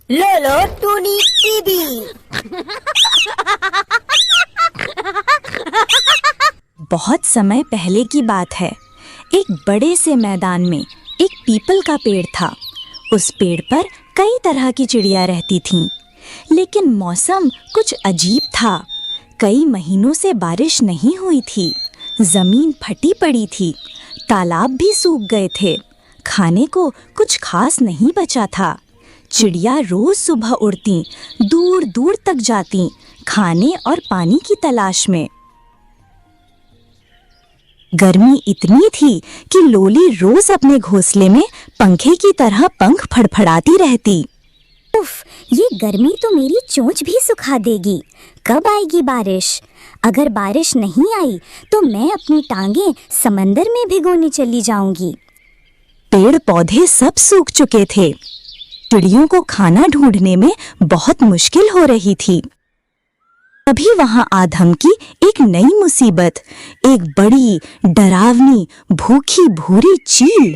लोलो टूनी टीवी। बहुत समय पहले की बात है। एक बड़े से मैदान में एक पीपल का पेड़ था। उस पेड़ पर कई तरह की चिड़िया रहती थीं, लेकिन मौसम कुछ अजीब था। कई महीनों से बारिश नहीं हुई थी। जमीन फटी पड़ी थी, तालाब भी सूख गए थे। खाने को कुछ खास नहीं बचा था। चिड़िया रोज सुबह उड़ती, दूर दूर तक जाती, खाने और पानी की तलाश में। गर्मी इतनी थी कि लोली रोज अपने घोंसले में पंखे की तरह पंख फड़फड़ाती रहती। उफ, ये गर्मी तो मेरी चोंच भी सुखा देगी। कब आएगी बारिश? अगर बारिश नहीं आई तो मैं अपनी टांगें समंदर में भिगोने चली जाऊंगी। पेड़ पौधे सब सूख चुके थे। चिड़ियों को खाना ढूंढने में बहुत मुश्किल हो रही थी। तभी वहां आ धमकी एक नई मुसीबत, एक बड़ी डरावनी भूखी भूरी चील।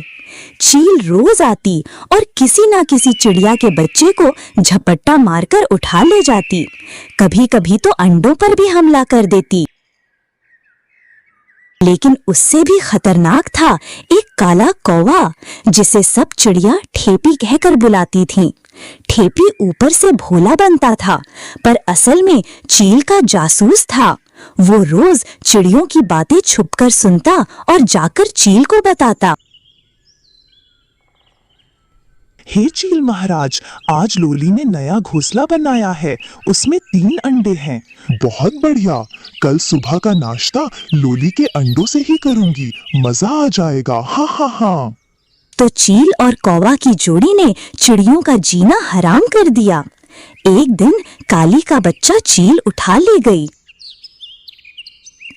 चील रोज आती और किसी ना किसी चिड़िया के बच्चे को झपट्टा मारकर उठा ले जाती। कभी कभी तो अंडों पर भी हमला कर देती। लेकिन उससे भी खतरनाक था एक काला कौवा, जिसे सब चिड़िया ठेपी कहकर बुलाती थीं। ठेपी ऊपर से भोला बनता था, पर असल में चील का जासूस था। वो रोज चिड़ियों की बातें छुपकर सुनता और जाकर चील को बताता। हे चील महाराज, आज लोली ने नया घोंसला बनाया है। उसमें 3 अंडे हैं। बहुत बढ़िया। कल सुबह का नाश्ता लोली के अंडों से ही करूंगी। मजा आ जाएगा। हाँ हाँ हाँ। तो चील और कौवा की जोड़ी ने चिड़ियों का जीना हराम कर दिया। एक दिन काली का बच्चा चील उठा ले गई।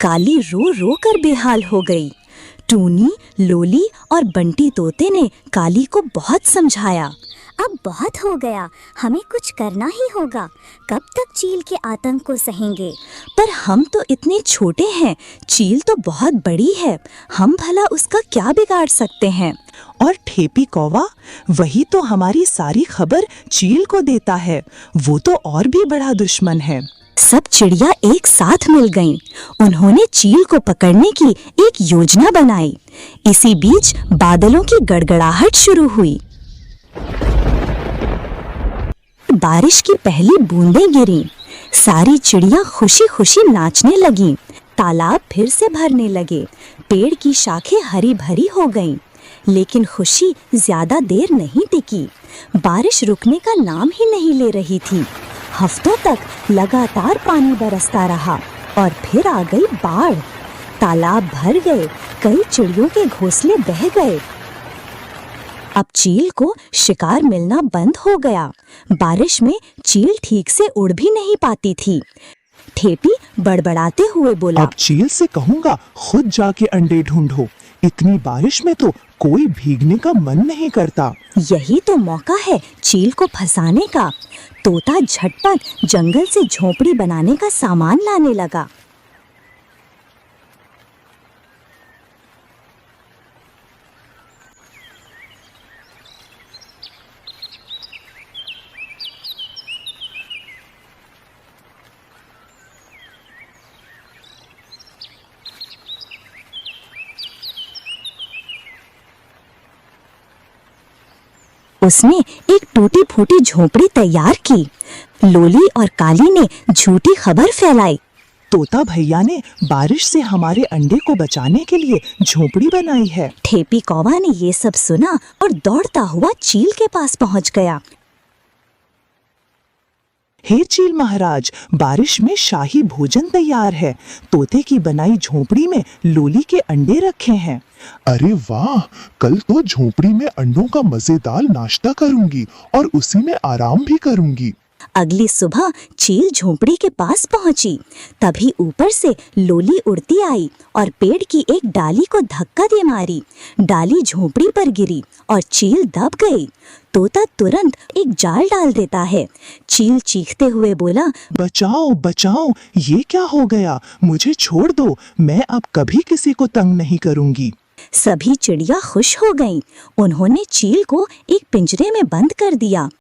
काली रो रो कर बेहाल हो गई। टूनी, लोली और बंटी तोते ने काली को बहुत समझाया। अब बहुत हो गया, हमें कुछ करना ही होगा। कब तक चील के आतंक को सहेंगे? पर हम तो इतने छोटे हैं, चील तो बहुत बड़ी है। हम भला उसका क्या बिगाड़ सकते हैं? और ठेपी कौवा, वही तो हमारी सारी खबर चील को देता है। वो तो और भी बड़ा दुश्मन है। सब चिड़िया एक साथ मिल गईं। उन्होंने चील को पकड़ने की एक योजना बनाई। इसी बीच बादलों की गड़गड़ाहट शुरू हुई। बारिश की पहली बूंदें गिरीं। सारी चिड़िया खुशी खुशी नाचने लगीं। तालाब फिर से भरने लगे। पेड़ की शाखें हरी भरी हो गईं। लेकिन खुशी ज्यादा देर नहीं टिकी। बारिश रुकने का नाम ही नहीं ले रही थी। हफ्तों तक लगातार पानी बरसता रहा और फिर आ गई बाढ़। तालाब भर गए, कई चिड़ियों के घोंसले बह गए। अब चील को शिकार मिलना बंद हो गया। बारिश में चील ठीक से उड़ भी नहीं पाती थी। ठेपी बड़बड़ाते हुए बोला, अब चील से कहूँगा खुद जाके अंडे ढूंढो। इतनी बारिश में तो कोई भीगने का मन नहीं करता। यही तो मौका है चील को फंसाने का। तोता झटपट जंगल से झोंपड़ी बनाने का सामान लाने लगा। उसने एक टूटी फूटी झोंपड़ी तैयार की। लोली और काली ने झूठी खबर फैलाई। तोता भैया ने बारिश से हमारे अंडे को बचाने के लिए झोंपड़ी बनाई है। ठेपी कौवा ने ये सब सुना और दौड़ता हुआ चील के पास पहुंच गया। हे चील महाराज, बारिश में शाही भोजन तैयार है। तोते की बनाई झोंपड़ी में लोली के अंडे रखे हैं। अरे वाह, कल तो झोंपड़ी में अंडों का मजेदार नाश्ता करूंगी और उसी में आराम भी करूंगी। अगली सुबह चील झोंपड़ी के पास पहुंची। तभी ऊपर से लोली उड़ती आई और पेड़ की एक डाली को धक्का दे मारी। डाली झोंपड़ी पर गिरी और चील दब गई। तोता तुरंत एक जाल डाल देता है। चील चीखते हुए बोला, बचाओ बचाओ, ये क्या हो गया? मुझे छोड़ दो, मैं अब कभी किसी को तंग नहीं करूंगी। सभी चिड़िया खुश हो गईं। उन्होंने चील को एक पिंजरे में बंद कर दिया